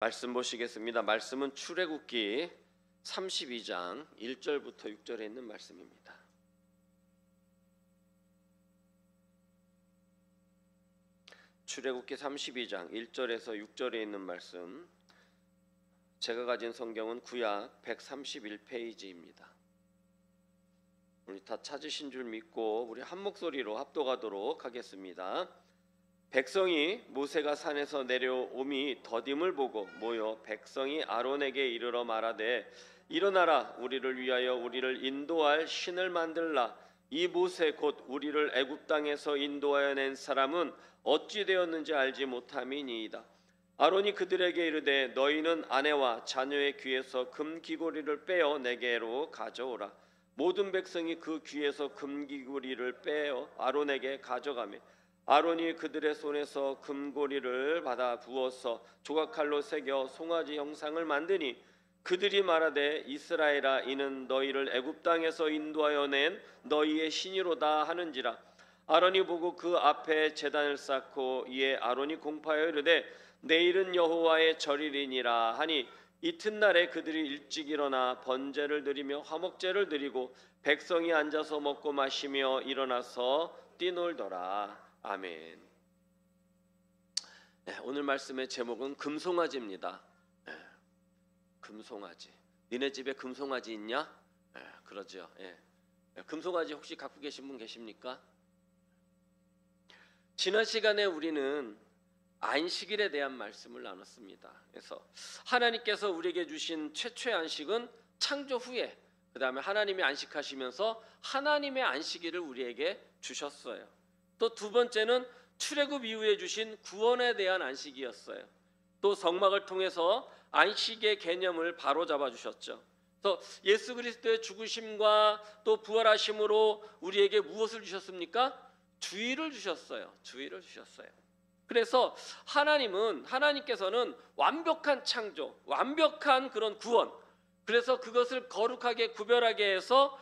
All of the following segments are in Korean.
말씀 보시겠습니다. 말씀은 출애굽기 32장 1절부터 6절에 있는 말씀입니다. 출애굽기 32장 1절에서 6절에 있는 말씀. 제가 가진 성경은 구약 131페이지입니다. 우리 다 찾으신 줄 믿고 우리 한 목소리로 합독하도록 하겠습니다. 백성이 모세가 산에서 내려옴이 더딤을 보고 모여 백성이 아론에게 이르러 말하되 일어나라, 우리를 위하여 우리를 인도할 신을 만들라. 이 모세 곧 우리를 애굽 땅에서 인도하여 낸 사람은 어찌 되었는지 알지 못함이니이다. 아론이 그들에게 이르되 너희는 아내와 자녀의 귀에서 금귀고리를 빼어 내게로 가져오라. 모든 백성이 그 귀에서 금귀고리를 빼어 아론에게 가져가며 아론이 그들의 손에서 금고리를 받아 부어서 조각칼로 새겨 송아지 형상을 만드니 그들이 말하되 이스라엘아, 이는 너희를 애굽 땅에서 인도하여 낸 너희의 신이로다 하는지라. 아론이 보고 그 앞에 제단을 쌓고 이에 아론이 공파하여 이르되 내일은 여호와의 절일이니라 하니 이튿날에 그들이 일찍 일어나 번제를 드리며 화목제를 드리고 백성이 앉아서 먹고 마시며 일어나서 뛰놀더라. 아멘. 오늘 말씀의 제목은 금송아지입니다. 금송아지. 니네 집에 금송아지 있냐? 그러죠. 금송아지 혹시 갖고 계신 분 계십니까? 지난 시간에 우리는 안식일에 대한 말씀을 나눴습니다. 그래서 하나님께서 우리에게 주신 최초의 안식은 창조 후에, 그 다음에 하나님이 안식하시면서 하나님의 안식일을 우리에게 주셨어요. 또 두 번째는 출애굽 이후에 주신 구원에 대한 안식이었어요. 또 성막을 통해서 안식의 개념을 바로잡아 주셨죠. 그래서 예수 그리스도의 죽으심과 또 부활하심으로 우리에게 무엇을 주셨습니까? 주의를 주셨어요. 주의를 주셨어요. 그래서 하나님께서는 완벽한 창조, 완벽한 그런 구원, 그래서 그것을 거룩하게 구별하게 해서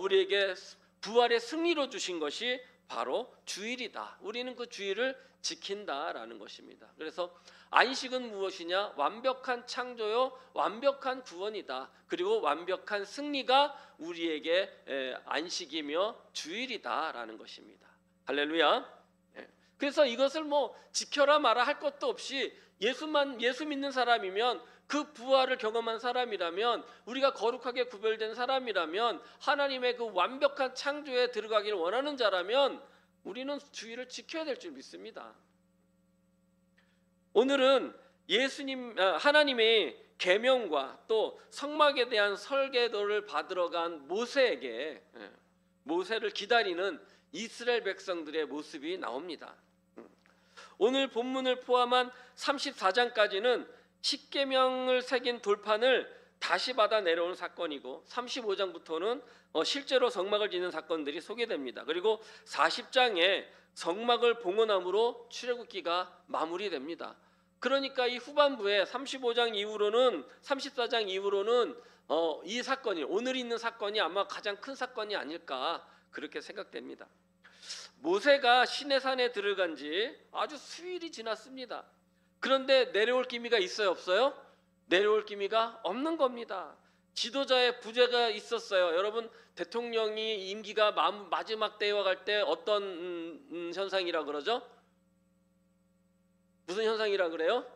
우리에게 부활의 승리로 주신 것이 바로 주일이다. 우리는 그 주일을 지킨다라는 것입니다. 그래서 안식은 무엇이냐? 완벽한 창조요, 완벽한 구원이다. 그리고 완벽한 승리가 우리에게 안식이며 주일이다라는 것입니다. 할렐루야. 그래서 이것을 지켜라 마라 할 것도 없이 예수 믿는 사람이면, 그 부활을 경험한 사람이라면, 우리가 거룩하게 구별된 사람이라면, 하나님의 그 완벽한 창조에 들어가기를 원하는 자라면 우리는 주일을 지켜야 될 줄 믿습니다. 오늘은 하나님의 계명과 또 성막에 대한 설계도를 받으러 간 모세를 기다리는 이스라엘 백성들의 모습이 나옵니다. 오늘 본문을 포함한 34장까지는 십계명을 새긴 돌판을 다시 받아 내려오는 사건이고, 35장부터는 실제로 성막을 짓는 사건들이 소개됩니다. 그리고 40장에 성막을 봉헌함으로 출애굽기가 마무리됩니다. 그러니까 이 후반부에 35장 이후로는, 34장 이후로는 이 사건이, 오늘 있는 사건이 아마 가장 큰 사건이 아닐까 그렇게 생각됩니다. 모세가 시내산에 들어간 지 아주 수일이 지났습니다. 그런데 내려올 기미가 있어요, 없어요? 내려올 기미가 없는 겁니다. 지도자의 부재가 있었어요. 여러분, 대통령이 임기가 마지막 때에 갈 때 어떤 현상이라 그러죠? 무슨 현상이라 그래요?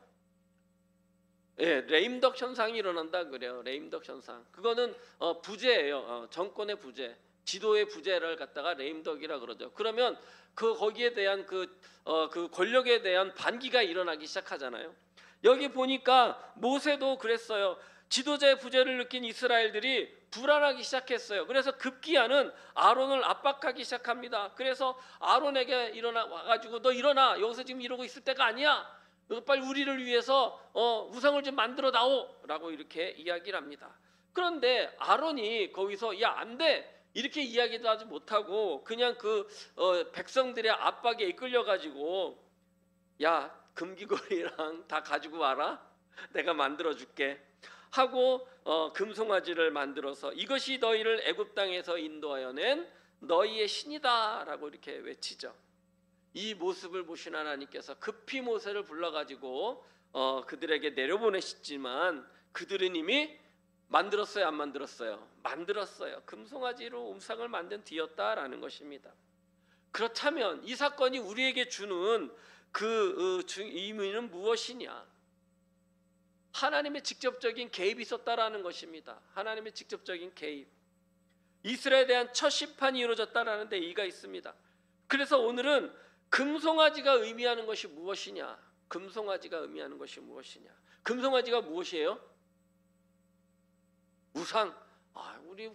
레임덕 현상이 일어난다 그래요. 레임덕 현상. 그거는 부재예요. 정권의 부재, 지도의 부재를 갖다가 레임덕이라 그러죠. 그러면 거기에 대한 그 권력에 대한 반기가 일어나기 시작하잖아요. 여기 보니까 모세도 그랬어요. 지도자의 부재를 느낀 이스라엘들이 불안하기 시작했어요. 그래서 급기야는 아론을 압박하기 시작합니다. 그래서 아론에게 와가지고 너 일어나, 여기서 지금 이러고 있을 때가 아니야. 너 빨리 우리를 위해서 우상을 좀 만들어 다오라고 이렇게 이야기를 합니다. 그런데 아론이 거기서 야, 안 돼, 이렇게 이야기도 하지 못하고 그냥 백성들의 압박에 이끌려가지고 야, 금귀걸이랑 다 가지고 와라, 내가 만들어줄게 하고 금송아지를 만들어서 이것이 너희를 애굽 땅에서 인도하여 낸 너희의 신이다라고 이렇게 외치죠. 이 모습을 보신 하나님께서 급히 모세를 불러가지고 그들에게 내려보내셨지만 그들은 이미 만들었어요, 안 만들었어요? 만들었어요. 금송아지로 우상을 만든 뒤였다라는 것입니다. 그렇다면 이 사건이 우리에게 주는 그 의미는 무엇이냐? 하나님의 직접적인 개입이 있었다라는 것입니다. 하나님의 직접적인 개입. 이스라엘에 대한 첫 심판이 이루어졌다라는 데 이의가 있습니다. 그래서 오늘은 금송아지가 의미하는 것이 무엇이냐? 금송아지가 의미하는 것이 무엇이냐? 금송아지가 무엇이에요? 우상. 우리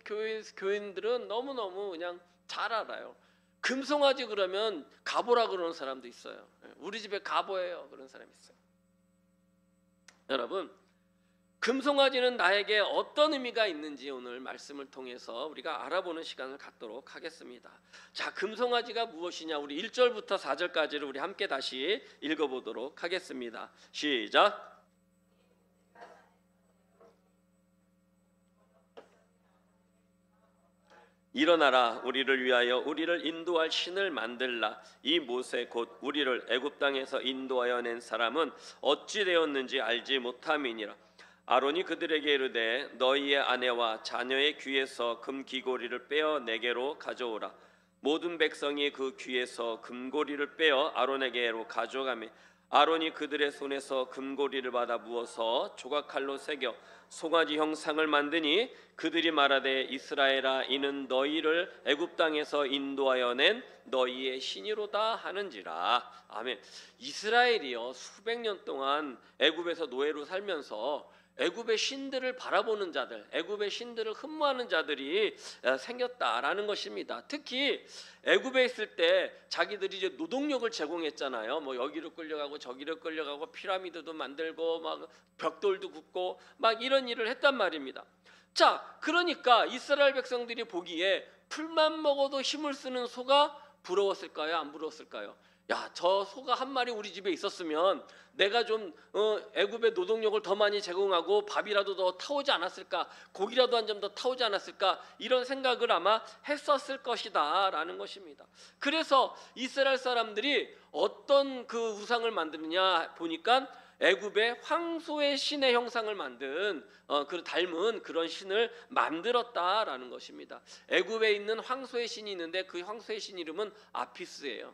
교인들은 너무너무 그냥 잘 알아요. 금송아지 그러면 가보라 그러는 사람도 있어요. 우리 집에 가보예요 그런 사람이 있어요. 여러분, 금송아지는 나에게 어떤 의미가 있는지 오늘 말씀을 통해서 우리가 알아보는 시간을 갖도록 하겠습니다. 자, 금송아지가 무엇이냐? 우리 1절부터 4절까지를 우리 함께 다시 읽어보도록 하겠습니다. 시작. 일어나라, 우리를 위하여 우리를 인도할 신을 만들라. 이 모세 곧 우리를 애굽 땅에서 인도하여 낸 사람은 어찌 되었는지 알지 못함이니라. 아론이 그들에게 이르되 너희의 아내와 자녀의 귀에서 금 귀고리를 빼어 내게로 가져오라. 모든 백성이 그 귀에서 금고리를 빼어 아론에게로 가져가며 아론이 그들의 손에서 금고리를 받아 부어서 조각칼로 새겨 송아지 형상을 만드니 그들이 말하되 이스라엘아, 이는 너희를 애굽 땅에서 인도하여 낸 너희의 신이로다 하는지라. 아멘. 이스라엘이요 수백 년 동안 애굽에서 노예로 살면서 애굽의 신들을 바라보는 자들, 애굽의 신들을 흠모하는 자들이 생겼다라는 것입니다. 특히 애굽에 있을 때 자기들이 이제 노동력을 제공했잖아요. 뭐 여기로 끌려가고 저기로 끌려가고 피라미드도 만들고 막 벽돌도 굽고 막 이런 일을 했단 말입니다. 자, 그러니까 이스라엘 백성들이 보기에 풀만 먹어도 힘을 쓰는 소가 부러웠을까요? 안 부러웠을까요? 야, 저 소가 한 마리 우리 집에 있었으면 내가 좀 애굽의 노동력을 더 많이 제공하고 밥이라도 더 타오지 않았을까, 고기라도 한 점 더 타오지 않았을까, 이런 생각을 아마 했었을 것이다 라는 것입니다. 그래서 이스라엘 사람들이 어떤 그 우상을 만드느냐 보니까 애굽의 황소의 신의 형상을 만든 그 닮은 그런 신을 만들었다라는 것입니다. 애굽에 있는 황소의 신이 있는데 그 황소의 신 이름은 아피스예요.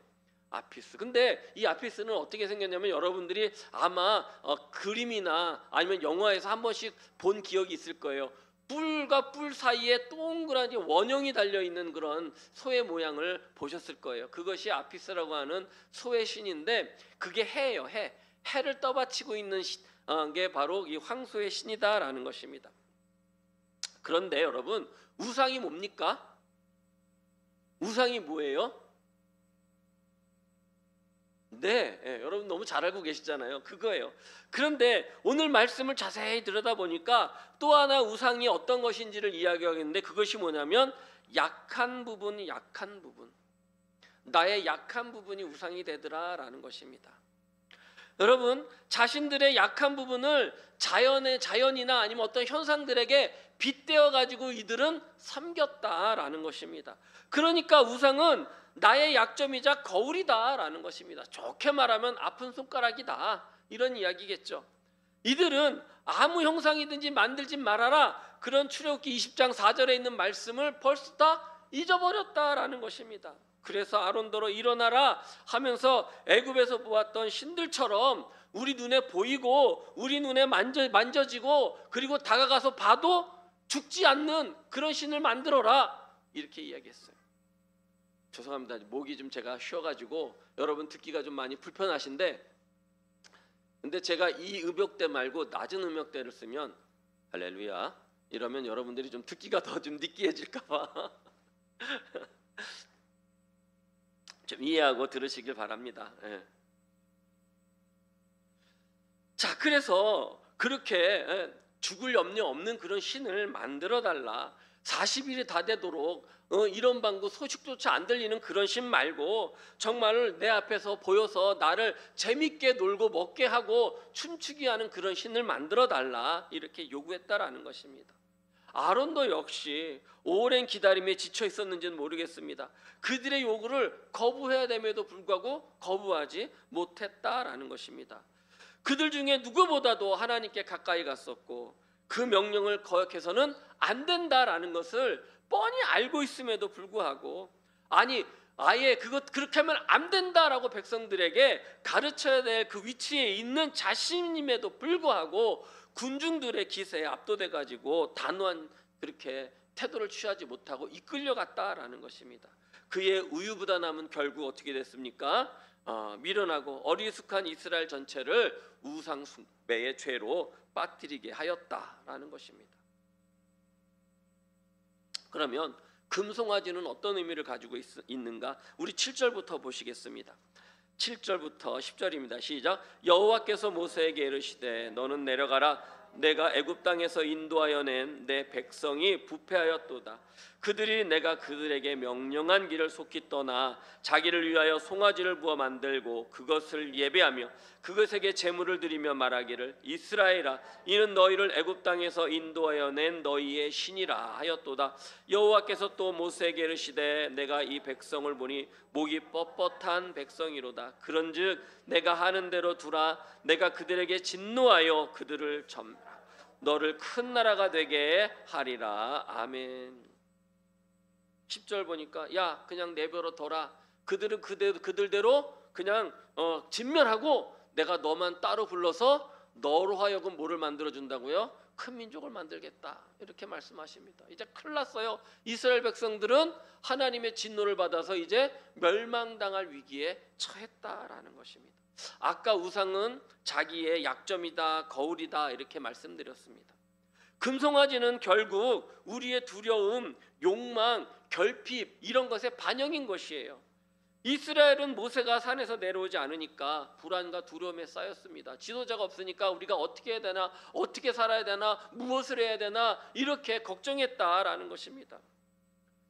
아피스. 근데 이 아피스는 어떻게 생겼냐면 여러분들이 아마 그림이나 아니면 영화에서 한 번씩 본 기억이 있을 거예요. 뿔과 뿔 사이에 동그란 원형이 달려있는 그런 소의 모양을 보셨을 거예요. 그것이 아피스라고 하는 소의 신인데 그게 해예요. 해를 떠받치고 있는 게 바로 이 황소의 신이다라는 것입니다. 그런데 여러분, 우상이 뭡니까? 우상이 뭐예요? 네, 여러분 너무 잘 알고 계시잖아요. 그거예요. 그런데 오늘 말씀을 자세히 들여다보니까 또 하나 우상이 어떤 것인지를 이야기하겠는데 그것이 뭐냐면 약한 부분. 나의 약한 부분이 우상이 되더라라는 것입니다. 여러분, 자신들의 약한 부분을 자연이나 아니면 어떤 현상들에게 빗대어 가지고 이들은 섬겼다라는 것입니다. 그러니까 우상은 나의 약점이자 거울이다라는 것입니다. 좋게 말하면 아픈 손가락이다, 이런 이야기겠죠. 이들은 아무 형상이든지 만들지 말아라, 그런 출애굽기 20장 4절에 있는 말씀을 벌써 다 잊어버렸다라는 것입니다. 그래서 아론더러 일어나라 하면서 애굽에서 보았던 신들처럼 우리 눈에 보이고 우리 눈에 만져지고 그리고 다가가서 봐도 죽지 않는 그런 신을 만들어라, 이렇게 이야기했어요. 죄송합니다. 목이 좀 제가 쉬어가지고 여러분 듣기가 좀 많이 불편하신데, 근데 제가 이 음역대 말고 낮은 음역대를 쓰면 할렐루야 이러면 여러분들이 좀 듣기가 더 좀 느끼해질까봐 좀 이해하고 들으시길 바랍니다. 자, 그래서 그렇게 죽을 염려 없는 그런 신을 만들어 달라. 40일이 다 되도록 이런 방구 소식조차 안 들리는 그런 신 말고 정말 내 앞에서 보여서 나를 재밌게 놀고 먹게 하고 춤추게 하는 그런 신을 만들어 달라, 이렇게 요구했다라는 것입니다. 아론도 역시 오랜 기다림에 지쳐 있었는지는 모르겠습니다. 그들의 요구를 거부해야 됨에도 불구하고 거부하지 못했다라는 것입니다. 그들 중에 누구보다도 하나님께 가까이 갔었고 그 명령을 거역해서는 안 된다라는 것을 뻔히 알고 있음에도 불구하고 아니 아예 그렇게 하면 안 된다라고 백성들에게 가르쳐야 될 그 위치에 있는 자신임에도 불구하고 군중들의 기세에 압도돼 가지고 단호한 그렇게 태도를 취하지 못하고 이끌려갔다라는 것입니다. 그의 우유부단함은 결국 어떻게 됐습니까? 미련하고 어리숙한 이스라엘 전체를 우상 숭배의 죄로 빠뜨리게 하였다라는 것입니다. 그러면 금송아지는 어떤 의미를 가지고 있는가? 우리 7절부터 보시겠습니다. 7절부터 10절입니다. 시작. 여호와께서 모세에게 이르시되 너는 내려가라. 내가 애굽 땅에서 인도하여 낸 내 백성이 부패하였도다. 그들이 내가 그들에게 명령한 길을 속히 떠나 자기를 위하여 송아지를 부어 만들고 그것을 예배하며 그것에게 제물을 드리며 말하기를 이스라엘아 이는 너희를 애굽 땅에서 인도하여 낸 너희의 신이라 하였도다. 여호와께서 또 모세에게 이르시되 내가 이 백성을 보니 목이 뻣뻣한 백성이로다. 그런즉 내가 하는 대로 두라. 내가 그들에게 진노하여 그들을 점하라. 너를 큰 나라가 되게 하리라. 아멘. 10절 보니까 야 그냥 내버려 둬라. 그들은 그들대로 그냥 진멸하고 내가 너만 따로 불러서 너로 하여금 뭐를 만들어준다고요? 큰 민족을 만들겠다. 이렇게 말씀하십니다. 이제 큰일 났어요. 이스라엘 백성들은 하나님의 진노를 받아서 이제 멸망당할 위기에 처했다라는 것입니다. 아까 우상은 자기의 약점이다, 거울이다 이렇게 말씀드렸습니다. 금송아지는 결국 우리의 두려움, 욕망, 결핍 이런 것의 반영인 것이에요. 이스라엘은 모세가 산에서 내려오지 않으니까 불안과 두려움에 쌓였습니다. 지도자가 없으니까 우리가 어떻게 해야 되나, 어떻게 살아야 되나, 무엇을 해야 되나 이렇게 걱정했다라는 것입니다.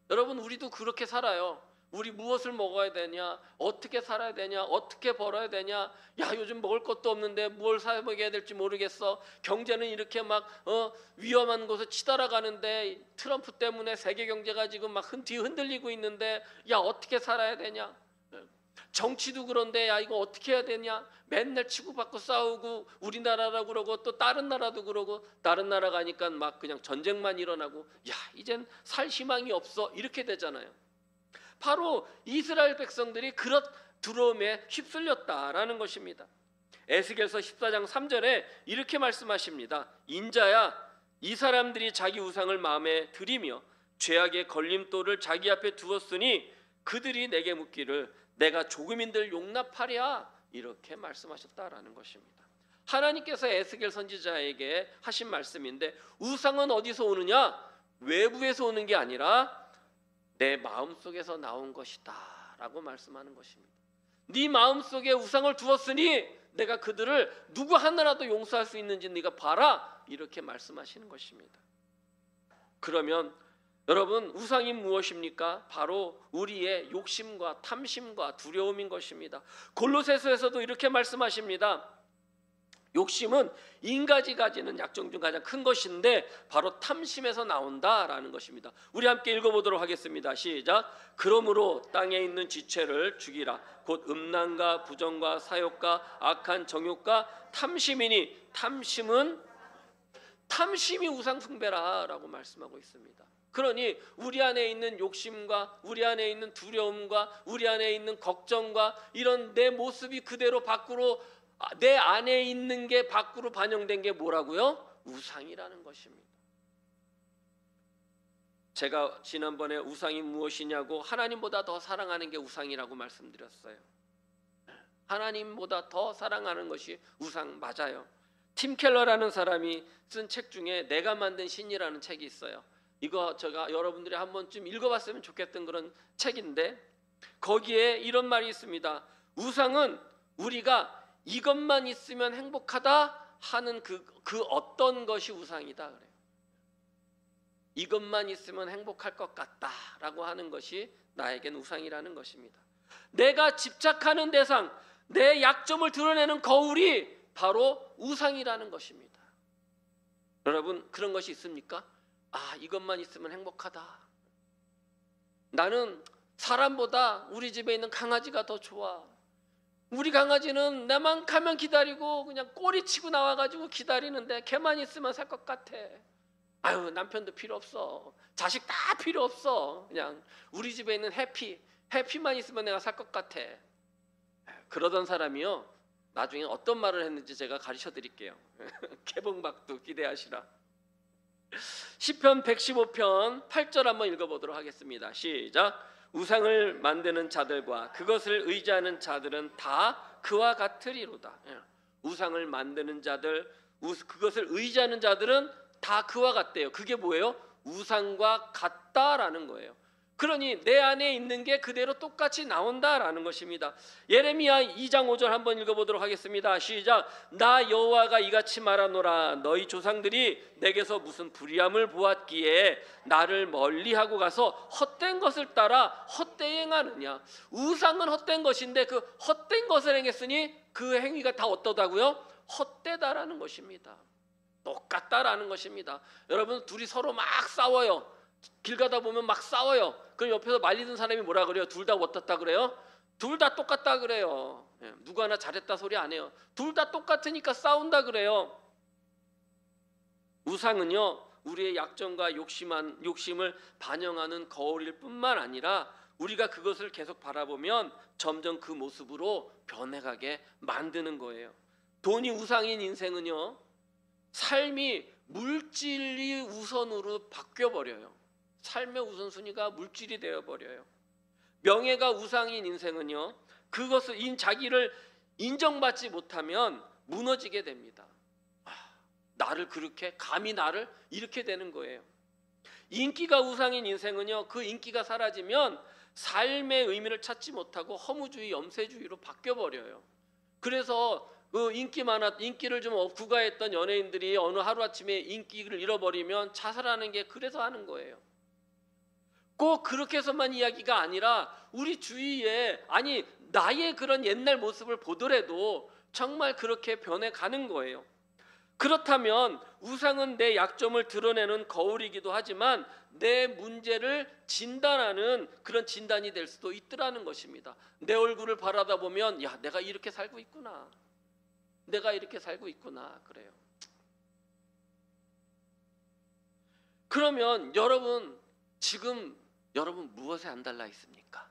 여러분 우리도 그렇게 살아요. 우리 무엇을 먹어야 되냐, 어떻게 살아야 되냐, 어떻게 벌어야 되냐. 야 요즘 먹을 것도 없는데 뭘 사 먹여야 될지 모르겠어. 경제는 이렇게 막 위험한 곳을 치달아가는데 트럼프 때문에 세계 경제가 지금 막 흔들리고 있는데 야 어떻게 살아야 되냐. 정치도 그런데 야 이거 어떻게 해야 되냐. 맨날 치고받고 싸우고 우리나라라고 그러고 또 다른 나라도 그러고 다른 나라 가니까 막 그냥 전쟁만 일어나고 야 이젠 살 희망이 없어 이렇게 되잖아요. 바로 이스라엘 백성들이 그런 두려움에 휩쓸렸다라는 것입니다. 에스겔서 14장 3절에 이렇게 말씀하십니다. 인자야 이 사람들이 자기 우상을 마음에 들이며 죄악의 걸림돌을 자기 앞에 두었으니 그들이 내게 묻기를 내가 조금인들 용납하랴 이렇게 말씀하셨다라는 것입니다. 하나님께서 에스겔 선지자에게 하신 말씀인데 우상은 어디서 오느냐? 외부에서 오는 게 아니라 내 마음속에서 나온 것이다 라고 말씀하는 것입니다. 네 마음속에 우상을 두었으니 내가 그들을 누구 하나라도 용서할 수 있는지 네가 봐라 이렇게 말씀하시는 것입니다. 그러면 여러분 우상이 무엇입니까? 바로 우리의 욕심과 탐심과 두려움인 것입니다. 골로새서에서도 이렇게 말씀하십니다. 욕심은 인간이 가지는 약점 중 가장 큰 것인데 바로 탐심에서 나온다라는 것입니다. 우리 함께 읽어보도록 하겠습니다. 시작. 그러므로 땅에 있는 지체를 죽이라. 곧 음란과 부정과 사욕과 악한 정욕과 탐심이니 탐심이 우상 숭배라라고 말씀하고 있습니다. 그러니 우리 안에 있는 욕심과 우리 안에 있는 두려움과 우리 안에 있는 걱정과 이런 내 모습이 그대로 밖으로 내 안에 있는 게 밖으로 반영된 게 뭐라고요? 우상이라는 것입니다. 제가 지난번에 우상이 무엇이냐고 하나님보다 더 사랑하는 게 우상이라고 말씀드렸어요. 하나님보다 더 사랑하는 것이 우상 맞아요. 팀 켈러라는 사람이 쓴 책 중에 내가 만든 신이라는 책이 있어요. 이거 제가 여러분들이 한 번쯤 읽어봤으면 좋겠던 그런 책인데 거기에 이런 말이 있습니다. 우상은 우리가 이것만 있으면 행복하다 하는 그 어떤 것이 우상이다 그래요. 이것만 있으면 행복할 것 같다라고 하는 것이 나에겐 우상이라는 것입니다. 내가 집착하는 대상, 내 약점을 드러내는 거울이 바로 우상이라는 것입니다. 여러분 그런 것이 있습니까? 이것만 있으면 행복하다. 나는 사람보다 우리 집에 있는 강아지가 더 좋아. 우리 강아지는 나만 가면 기다리고 그냥 꼬리치고 나와가지고 기다리는데 걔만 있으면 살 것 같아. 아유, 남편도 필요 없어, 자식 다 필요 없어, 그냥 우리 집에 있는 해피만 있으면 내가 살 것 같아. 그러던 사람이요, 나중에 어떤 말을 했는지 제가 가르쳐 드릴게요. 개봉박도 기대하시라. 시편 115편 8절 한번 읽어보도록 하겠습니다. 시작. 우상을 만드는 자들과 그것을 의지하는 자들은 다 그와 같으리로다. 우상을 만드는 자들, 그것을 의지하는 자들은 다 그와 같대요. 그게 뭐예요? 우상과 같다라는 거예요. 그러니 내 안에 있는 게 그대로 똑같이 나온다라는 것입니다. 예레미야 2장 5절 한번 읽어보도록 하겠습니다. 시작. 나 여호와가 이같이 말하노라. 너희 조상들이 내게서 무슨 불의함을 보았기에 나를 멀리하고 가서 헛된 것을 따라 헛되행하느냐. 우상은 헛된 것인데 그 헛된 것을 행했으니 그 행위가 다 어떠다고요? 헛되다라는 것입니다. 똑같다라는 것입니다. 여러분, 둘이 서로 막 싸워요. 길 가다 보면 막 싸워요. 그럼 옆에서 말리는 사람이 뭐라 그래요? 둘 다 어떻다 그래요? 둘 다 똑같다 그래요. 누구 하나 잘했다 소리 안 해요. 둘 다 똑같으니까 싸운다 그래요. 우상은요, 우리의 약점과 욕심을 반영하는 거울일 뿐만 아니라 우리가 그것을 계속 바라보면 점점 그 모습으로 변해가게 만드는 거예요. 돈이 우상인 인생은요, 삶이 물질이 우선으로 바뀌어버려요. 삶의 우선순위가 물질이 되어버려요. 명예가 우상인 인생은요, 그것을 자기를 인정받지 못하면 무너지게 됩니다. 나를 그렇게, 감히 나를 이렇게 되는 거예요. 인기가 우상인 인생은요, 그 인기가 사라지면 삶의 의미를 찾지 못하고 허무주의, 염세주의로 바뀌어버려요. 그래서 그 인기를 좀 구가했던 연예인들이 어느 하루아침에 인기를 잃어버리면 자살하는 게 그래서 하는 거예요. 꼭 그렇게 해서만 이야기가 아니라 우리 주위에, 아니 나의 그런 옛날 모습을 보더라도 정말 그렇게 변해가는 거예요. 그렇다면 우상은 내 약점을 드러내는 거울이기도 하지만 내 문제를 진단하는 그런 진단이 될 수도 있더라는 것입니다. 내 얼굴을 바라다 보면 야, 내가 이렇게 살고 있구나, 내가 이렇게 살고 있구나, 그래요. 그러면 여러분, 지금 여러분 무엇에 안달나 있습니까?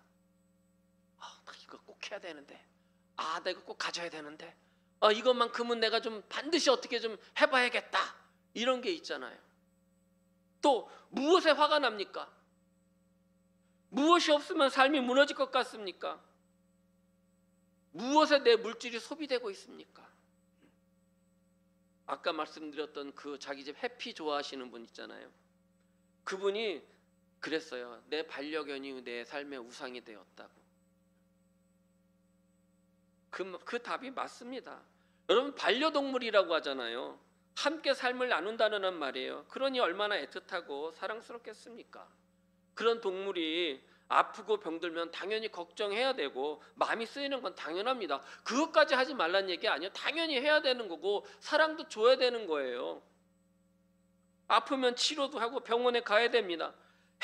나 이거 꼭 해야 되는데, 나 이거 꼭 가져야 되는데, 이것만큼은 내가 좀 반드시 어떻게 좀 해봐야겠다, 이런 게 있잖아요. 또 무엇에 화가 납니까? 무엇이 없으면 삶이 무너질 것 같습니까? 무엇에 내 물질이 소비되고 있습니까? 아까 말씀드렸던 그 자기 집 해피 좋아하시는 분 있잖아요. 그분이 그랬어요. 내 반려견이 내 삶의 우상이 되었다고. 그 답이 맞습니다. 여러분, 반려동물이라고 하잖아요. 함께 삶을 나눈다는 말이에요. 그러니 얼마나 애틋하고 사랑스럽겠습니까? 그런 동물이 아프고 병들면 당연히 걱정해야 되고 마음이 쓰이는 건 당연합니다. 그것까지 하지 말란 얘기 아니에요. 당연히 해야 되는 거고 사랑도 줘야 되는 거예요. 아프면 치료도 하고 병원에 가야 됩니다.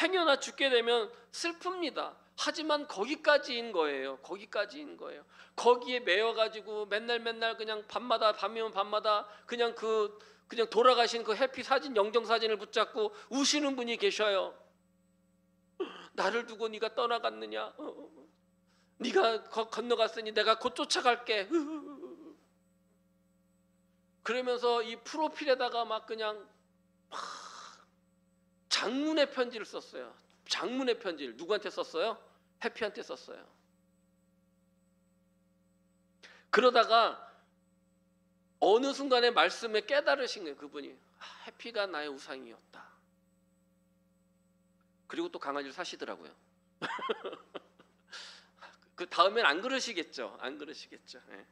행여나 죽게 되면 슬픕니다. 하지만 거기까지인 거예요. 거기까지인 거예요. 거기에 매여가지고 맨날 그냥 밤이면 밤마다 그냥 돌아가신 그 해피 사진, 영정 사진을 붙잡고 우시는 분이 계셔요. 나를 두고 네가 떠나갔느냐? 네가 건너갔으니 내가 곧 쫓아갈게. 그러면서 이 프로필에다가 막 그냥 장문의 편지를 썼어요. 장문의 편지를 누구한테 썼어요? 해피한테 썼어요. 그러다가 어느 순간에 말씀에 깨달으신 거예요. 그분이 해피가 나의 우상이었다. 그리고 또 강아지를 사시더라고요. 그 다음엔 안 그러시겠죠. 안 그러시겠죠. 네.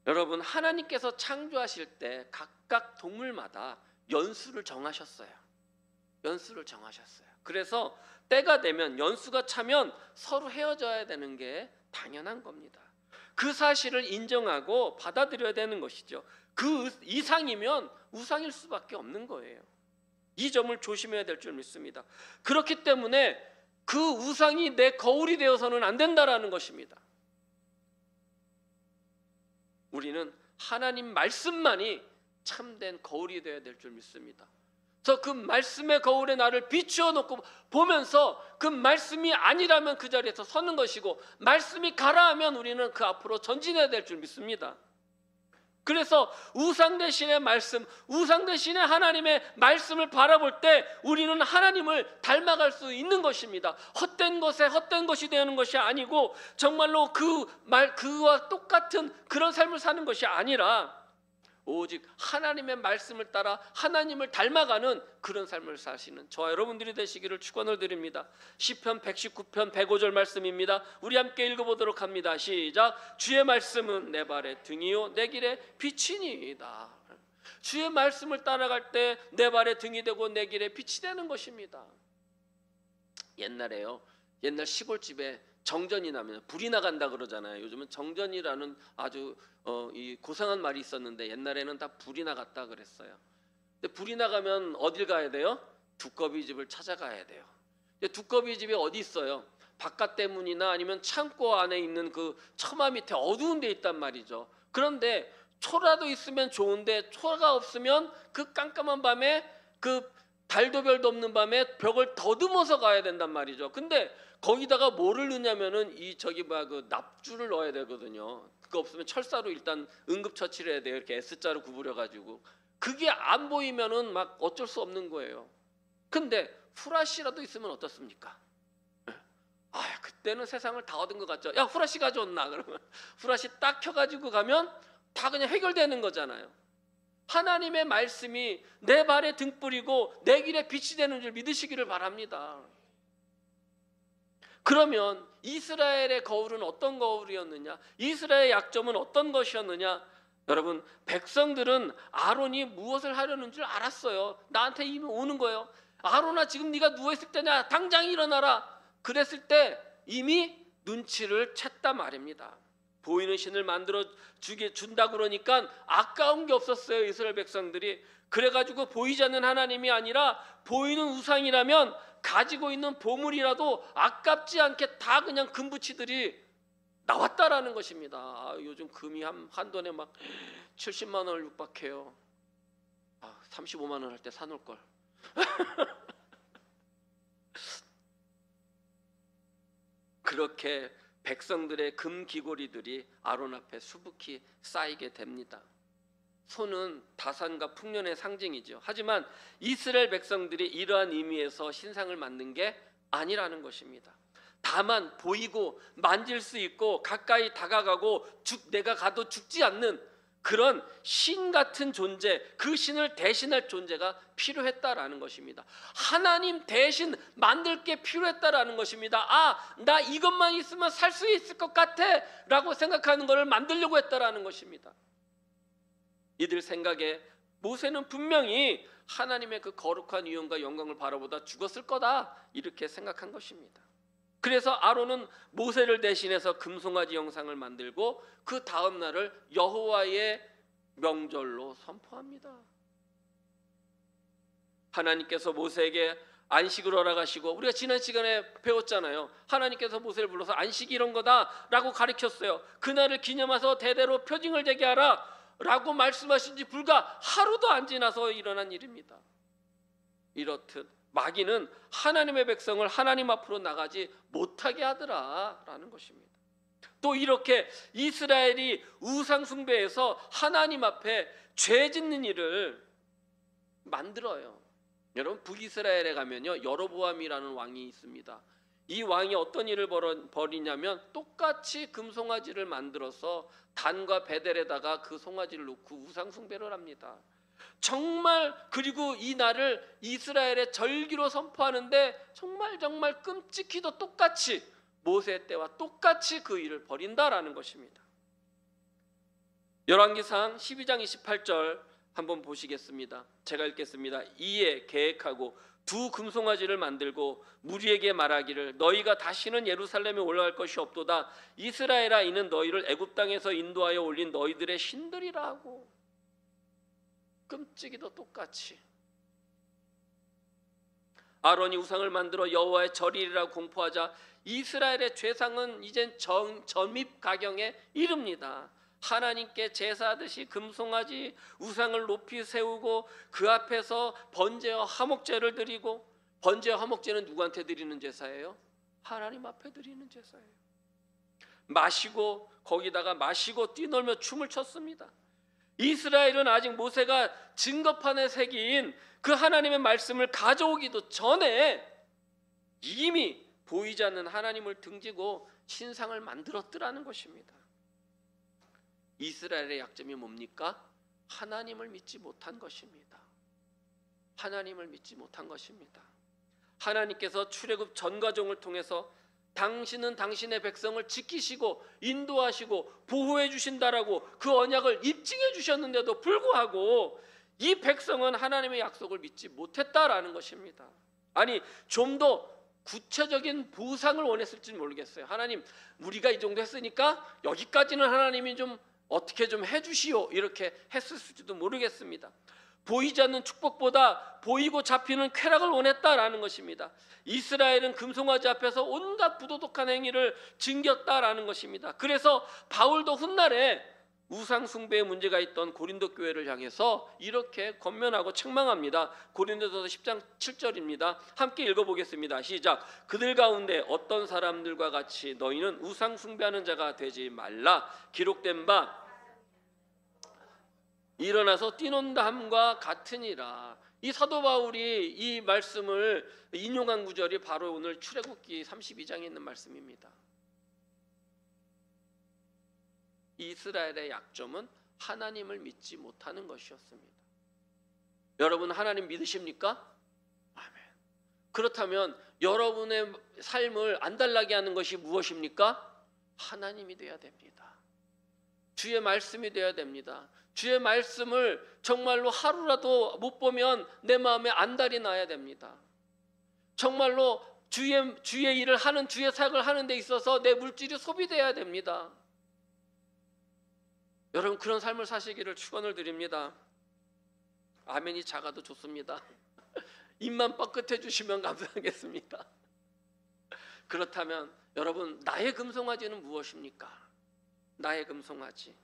여러분, 하나님께서 창조하실 때 각각 동물마다 연수를 정하셨어요. 연수를 정하셨어요. 그래서 때가 되면, 연수가 차면 서로 헤어져야 되는 게 당연한 겁니다. 그 사실을 인정하고 받아들여야 되는 것이죠. 그 이상이면 우상일 수밖에 없는 거예요. 이 점을 조심해야 될 줄 믿습니다. 그렇기 때문에 그 우상이 내 거울이 되어서는 안 된다라는 것입니다. 우리는 하나님 말씀만이 참된 거울이 되어야 될 줄 믿습니다. 그래서 그 말씀의 거울에 나를 비추어 놓고 보면서 그 말씀이 아니라면 그 자리에서 서는 것이고, 말씀이 가라 하면 우리는 그 앞으로 전진해야 될 줄 믿습니다. 그래서 우상 대신의 말씀, 우상 대신의 하나님의 말씀을 바라볼 때 우리는 하나님을 닮아갈 수 있는 것입니다. 헛된 것에 헛된 것이 되는 것이 아니고, 정말로 그와 똑같은 그런 삶을 사는 것이 아니라 오직 하나님의 말씀을 따라 하나님을 닮아가는 그런 삶을 사시는 저와 여러분들이 되시기를 축원을 드립니다. 시편 119편 105절 말씀입니다. 우리 함께 읽어보도록 합니다. 시작. 주의 말씀은 내 발의 등이요 내 길의 빛이니이다. 주의 말씀을 따라갈 때 내 발의 등이 되고 내 길의 빛이 되는 것입니다. 옛날에요, 옛날 시골집에 정전이 나면 불이 나간다 그러잖아요. 요즘은 정전이라는 아주 이 고상한 말이 있었는데, 옛날에는 다 불이 나갔다 그랬어요. 근데 불이 나가면 어딜 가야 돼요? 두꺼비 집을 찾아가야 돼요. 근데 두꺼비 집이 어디 있어요? 바깥 대문이나 아니면 창고 안에 있는 그 처마 밑에 어두운 데 있단 말이죠. 그런데 초라도 있으면 좋은데, 초가 없으면 그 깜깜한 밤에, 그 달도 별도 없는 밤에 벽을 더듬어서 가야 된단 말이죠. 근데 거기다가 뭐를 넣냐면은 그 납주를 넣어야 되거든요. 그거 없으면 철사로 일단 응급처치를 해야 돼요. 이렇게 S자로 구부려 가지고. 그게 안 보이면은 막 어쩔 수 없는 거예요. 근데 후라시라도 있으면 어떻습니까? 그때는 세상을 다 얻은 것 같죠. 야, 후라시 가져왔나? 그러면 후라시 딱 켜가지고 가면 다 그냥 해결되는 거잖아요. 하나님의 말씀이 내 발에 등불이고 내 길에 빛이 되는 줄 믿으시기를 바랍니다. 그러면 이스라엘의 거울은 어떤 거울이었느냐? 이스라엘의 약점은 어떤 것이었느냐? 여러분, 백성들은 아론이 무엇을 하려는 줄 알았어요. 나한테 이미 오는 거예요. 아론아, 지금 네가 누워있을 때냐? 당장 일어나라. 그랬을 때 이미 눈치를 챘단 말입니다. 보이는 신을 만들어 준다 그러니까 아까운 게 없었어요, 이스라엘 백성들이. 그래가지고 보이지 않는 하나님이 아니라 보이는 우상이라면 가지고 있는 보물이라도 아깝지 않게 다 그냥 금부치들이 나왔다라는 것입니다. 요즘 금이 한 돈에 막 70만 원을 육박해요. 35만 원 할 때 사놓을 걸. 그렇게 백성들의 금 귀고리들이 아론 앞에 수북히 쌓이게 됩니다. 손은 다산과 풍년의 상징이죠. 하지만 이스라엘 백성들이 이러한 의미에서 신상을 만든 게 아니라는 것입니다. 다만 보이고 만질 수 있고 가까이 다가가고 내가 가도 죽지 않는 그런 신 같은 존재, 그 신을 대신할 존재가 필요했다라는 것입니다. 하나님 대신 만들 게 필요했다라는 것입니다. 나 이것만 있으면 살 수 있을 것 같아 라고 생각하는 것을 만들려고 했다라는 것입니다. 이들 생각에 모세는 분명히 하나님의 그 거룩한 위엄과 영광을 바라보다 죽었을 거다, 이렇게 생각한 것입니다. 그래서 아론은 모세를 대신해서 금송아지 형상을 만들고 그 다음 날을 여호와의 명절로 선포합니다. 하나님께서 모세에게 안식을 허락하시고, 우리가 지난 시간에 배웠잖아요. 하나님께서 모세를 불러서 안식이 이런 거다라고 가르쳤어요. 그날을 기념해서 대대로 표징을 되게 하라 라고 말씀하신 지 불과 하루도 안 지나서 일어난 일입니다. 이렇듯 마귀는 하나님의 백성을 하나님 앞으로 나가지 못하게 하더라라는 것입니다. 또 이렇게 이스라엘이 우상 숭배에서 하나님 앞에 죄 짓는 일을 만들어요. 여러분, 북이스라엘에 가면요, 여로보암이라는 왕이 있습니다. 이 왕이 어떤 일을 벌이냐면 똑같이 금송아지를 만들어서 단과 베델에다가 그 송아지를 놓고 우상 숭배를 합니다. 정말, 그리고 이 날을 이스라엘의 절기로 선포하는데 정말 끔찍히도 똑같이 모세 때와 똑같이 그 일을 벌인다라는 것입니다. 열왕기상 12장 28절 한번 보시겠습니다. 제가 읽겠습니다. 이에 계획하고 두 금송아지를 만들고 무리에게 말하기를 너희가 다시는 예루살렘에 올라갈 것이 없도다. 이스라엘아, 이는 너희를 애굽 땅에서 인도하여 올린 너희들의 신들이라 하고. 끔찍이도 똑같이 아론이 우상을 만들어 여호와의 절이라 공포하자 이스라엘의 죄상은 이젠 전입가경에 이릅니다. 하나님께 제사하듯이 금송아지 우상을 높이 세우고 그 앞에서 번제와 화목제를 드리고, 번제와 화목제는 누구한테 드리는 제사예요? 하나님 앞에 드리는 제사예요. 거기다가 마시고 뛰놀며 춤을 췄습니다. 이스라엘은 아직 모세가 증거판에 새긴 그 하나님의 말씀을 가져오기도 전에 이미 보이지 않는 하나님을 등지고 신상을 만들었더라는 것입니다. 이스라엘의 약점이 뭡니까? 하나님을 믿지 못한 것입니다. 하나님을 믿지 못한 것입니다. 하나님께서 출애굽 전가종을 통해서 당신은 당신의 백성을 지키시고 인도하시고 보호해 주신다라고 그 언약을 입증해 주셨는데도 불구하고 이 백성은 하나님의 약속을 믿지 못했다라는 것입니다. 아니, 좀 더 구체적인 보상을 원했을지 모르겠어요. 하나님, 우리가 이 정도 했으니까 여기까지는 하나님이 좀 어떻게 좀 해주시오, 이렇게 했을지도 모르겠습니다. 보이지 않는 축복보다 보이고 잡히는 쾌락을 원했다라는 것입니다. 이스라엘은 금송아지 앞에서 온갖 부도덕한 행위를 즐겼다라는 것입니다. 그래서 바울도 훗날에 우상 숭배의 문제가 있던 고린도 교회를 향해서 이렇게 권면하고 책망합니다. 고린도서 10장 7절입니다. 함께 읽어보겠습니다. 시작. 그들 가운데 어떤 사람들과 같이 너희는 우상 숭배하는 자가 되지 말라. 기록된 바 일어나서 뛰논다 함과 같으니라. 이 사도 바울이 이 말씀을 인용한 구절이 바로 오늘 출애굽기 32장에 있는 말씀입니다. 이스라엘의 약점은 하나님을 믿지 못하는 것이었습니다. 여러분, 하나님 믿으십니까? 아멘. 그렇다면 여러분의 삶을 안달나게 하는 것이 무엇입니까? 하나님이 되어야 됩니다. 주의 말씀이 되어야 됩니다. 주의 말씀을 정말로 하루라도 못 보면 내 마음에 안달이 나야 됩니다. 정말로 주의 일을 하는, 주의 사역을 하는 데 있어서 내 물질이 소비돼야 됩니다. 여러분, 그런 삶을 사시기를 축원을 드립니다. 아멘이 작아도 좋습니다. 입만 뻐끗해 주시면 감사하겠습니다. 그렇다면 여러분, 나의 금송아지는 무엇입니까? 나의 금송아지.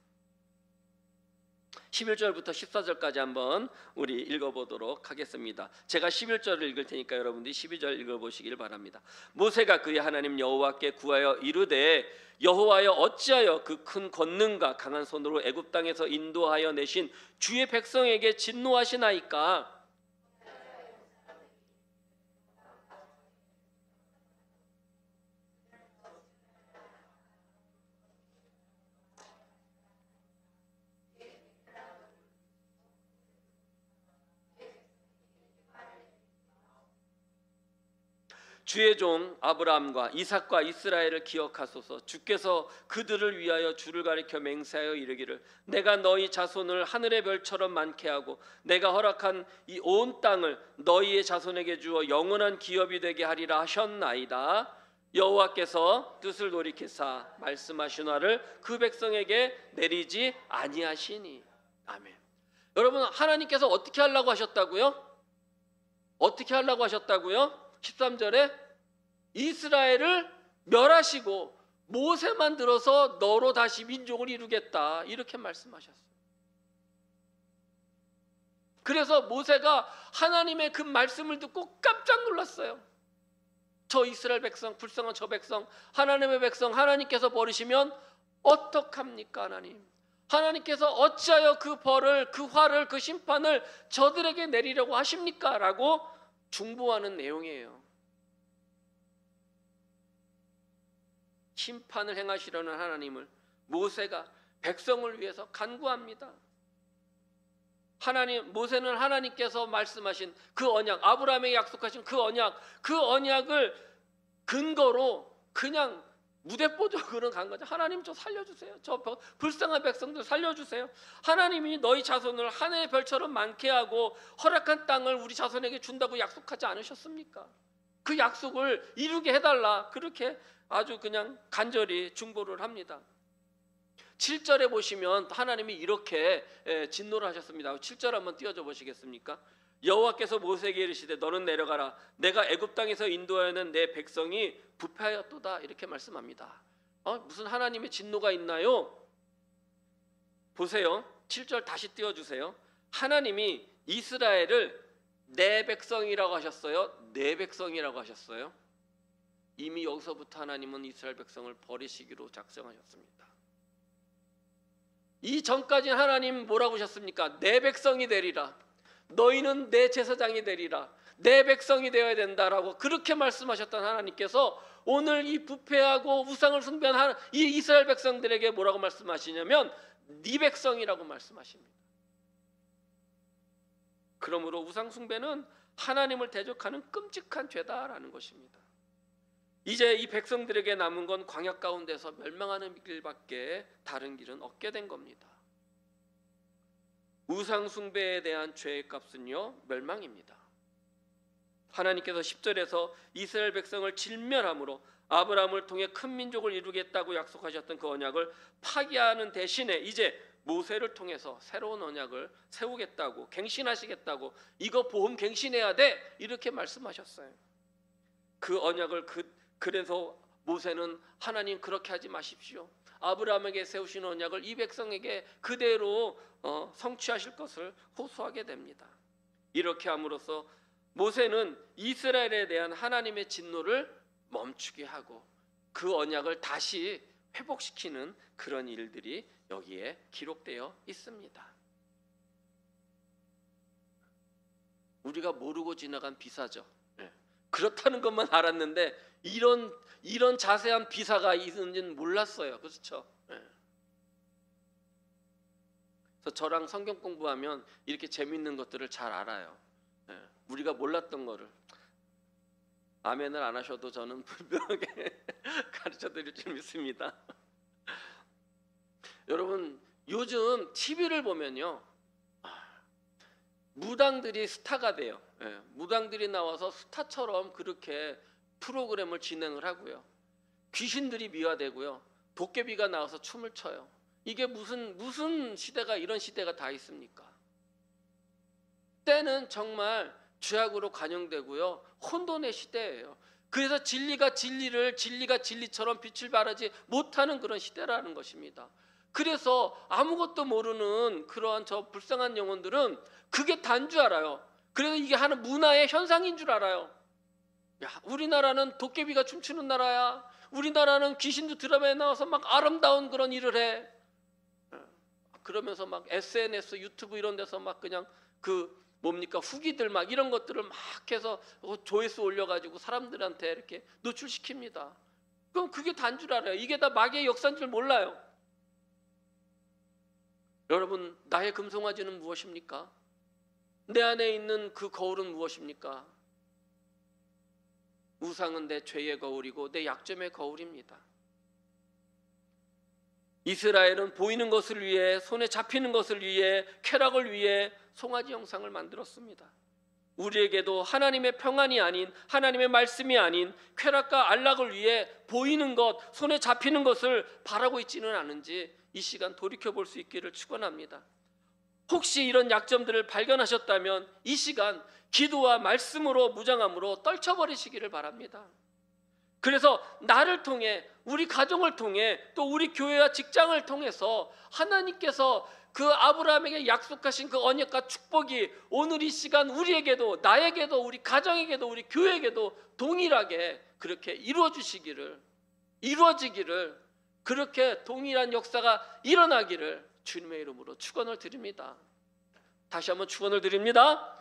11절부터 14절까지 한번 우리 읽어보도록 하겠습니다. 제가 11절을 읽을 테니까 여러분들이 12절 읽어보시길 바랍니다. 모세가 그의 하나님 여호와께 구하여 이르되 여호와여 어찌하여 그 큰 권능과 강한 손으로 애굽 땅에서 인도하여 내신 주의 백성에게 진노하시나이까? 주의 종 아브라함과 이삭과 이스라엘을 기억하소서. 주께서 그들을 위하여 주를 가리켜 맹세하여 이르기를 내가 너희 자손을 하늘의 별처럼 많게 하고 내가 허락한 이 온 땅을 너희의 자손에게 주어 영원한 기업이 되게 하리라 하셨나이다. 여호와께서 뜻을 돌이키사 말씀하시나를 그 백성에게 내리지 아니하시니. 아멘. 여러분, 하나님께서 어떻게 하려고 하셨다고요? 어떻게 하려고 하셨다고요? 13절에 이스라엘을 멸하시고 모세만 들어서 너로 다시 민족을 이루겠다, 이렇게 말씀하셨어요. 그래서 모세가 하나님의 그 말씀을 듣고 깜짝 놀랐어요. 저 이스라엘 백성, 불쌍한 저 백성, 하나님의 백성 하나님께서 버리시면 어떡합니까? 하나님께서 어찌하여 그 벌을, 그 화를, 그 심판을 저들에게 내리려고 하십니까? 라고 중보하는 내용이에요. 심판을 행하시려는 하나님을 모세가 백성을 위해서 간구합니다. 모세는 하나님께서 말씀하신 그 언약, 아브라함에게 약속하신 그 언약을 근거로 그냥 무대뽀적으로 간 거죠. 하나님, 저 살려주세요. 저 불쌍한 백성들 살려주세요. 하나님이 너희 자손을 하늘의 별처럼 많게 하고 허락한 땅을 우리 자손에게 준다고 약속하지 않으셨습니까? 그 약속을 이루게 해달라, 그렇게 아주 그냥 간절히 중보를 합니다. 7절에 보시면 하나님이 이렇게 진노를 하셨습니다. 7절 한번 띄워줘 보시겠습니까? 여호와께서 모세에게 이르시되 너는 내려가라. 내가 애굽 땅에서 인도하여낸 내 백성이 부패하였도다. 이렇게 말씀합니다. 무슨 하나님의 진노가 있나요? 보세요. 7절 다시 띄워주세요. 하나님이 이스라엘을 내 백성이라고 하셨어요? 내 백성이라고 하셨어요? 이미 여기서부터 하나님은 이스라엘 백성을 버리시기로 작정하셨습니다. 이 전까지는 하나님 뭐라고 하셨습니까? 내 백성이 되리라. 너희는 내 제사장이 되리라. 내 백성이 되어야 된다라고 그렇게 말씀하셨던 하나님께서 오늘 이 부패하고 우상을 숭배한 이 이스라엘 백성들에게 뭐라고 말씀하시냐면 네 백성이라고 말씀하십니다. 그러므로 우상 숭배는 하나님을 대적하는 끔찍한 죄다라는 것입니다. 이제 이 백성들에게 남은 건 광야 가운데서 멸망하는 길밖에 다른 길은 없게 된 겁니다. 우상 숭배에 대한 죄의 값은요 멸망입니다. 하나님께서 10절에서 이스라엘 백성을 진멸함으로 아브라함을 통해 큰 민족을 이루겠다고 약속하셨던 그 언약을 파기하는 대신에 이제 모세를 통해서 새로운 언약을 세우겠다고 갱신하시겠다고 이거 보험 갱신해야 돼 이렇게 말씀하셨어요. 그 언약을 그래서 모세는 하나님 그렇게 하지 마십시오. 아브라함에게 세우신 언약을 이 백성에게 그대로 성취하실 것을 호소하게 됩니다. 이렇게 함으로써 모세는 이스라엘에 대한 하나님의 진노를 멈추게 하고 그 언약을 다시 회복시키는 그런 일들이 여기에 기록되어 있습니다. 우리가 모르고 지나간 비사죠. 그렇다는 것만 알았는데 이런 자세한 비사가 있는지는 몰랐어요. 그렇죠? 그래서 저랑 성경 공부하면 이렇게 재밌는 것들을 잘 알아요. 우리가 몰랐던 거를 아멘을 안 하셔도 저는 분명하게 가르쳐드릴 줄 믿습니다. 여러분 요즘 TV를 보면요 무당들이 스타가 돼요. 무당들이 나와서 스타처럼 그렇게 프로그램을 진행을 하고요. 귀신들이 미화되고요. 도깨비가 나와서 춤을 춰요. 이게 무슨 시대가 이런 시대가 다 있습니까? 때는 정말 죄악으로 관영되고요. 혼돈의 시대예요. 그래서 진리가 진리처럼 빛을 발하지 못하는 그런 시대라는 것입니다. 그래서 아무것도 모르는 그러한 저 불쌍한 영혼들은 그게 단 줄 알아요. 그래서 이게 하는 문화의 현상인 줄 알아요. 야, 우리나라는 도깨비가 춤추는 나라야. 우리나라는 귀신도 드라마에 나와서 막 아름다운 그런 일을 해. 그러면서 막 SNS, 유튜브 이런 데서 막 그냥 후기들 막 이런 것들을 막 해서 조회수 올려가지고 사람들한테 이렇게 노출시킵니다. 그럼 그게 단 줄 알아요. 이게 다 마귀의 역사인 줄 몰라요. 여러분 나의 금송아지는 무엇입니까? 내 안에 있는 그 거울은 무엇입니까? 우상은 내 죄의 거울이고 내 약점의 거울입니다. 이스라엘은 보이는 것을 위해 손에 잡히는 것을 위해 쾌락을 위해 송아지 형상을 만들었습니다. 우리에게도 하나님의 평안이 아닌 하나님의 말씀이 아닌 쾌락과 안락을 위해 보이는 것, 손에 잡히는 것을 바라고 있지는 않은지 이 시간 돌이켜볼 수 있기를 축원합니다. 혹시 이런 약점들을 발견하셨다면 이 시간 기도와 말씀으로 무장함으로 떨쳐버리시기를 바랍니다. 그래서 나를 통해 우리 가정을 통해 또 우리 교회와 직장을 통해서 하나님께서 그 아브라함에게 약속하신 그 언약과 축복이 오늘 이 시간 우리에게도 나에게도 우리 가정에게도 우리 교회에게도 동일하게 그렇게 이루어지기를 그렇게 동일한 역사가 일어나기를 주님의 이름으로 축원을 드립니다. 다시 한번 축원을 드립니다.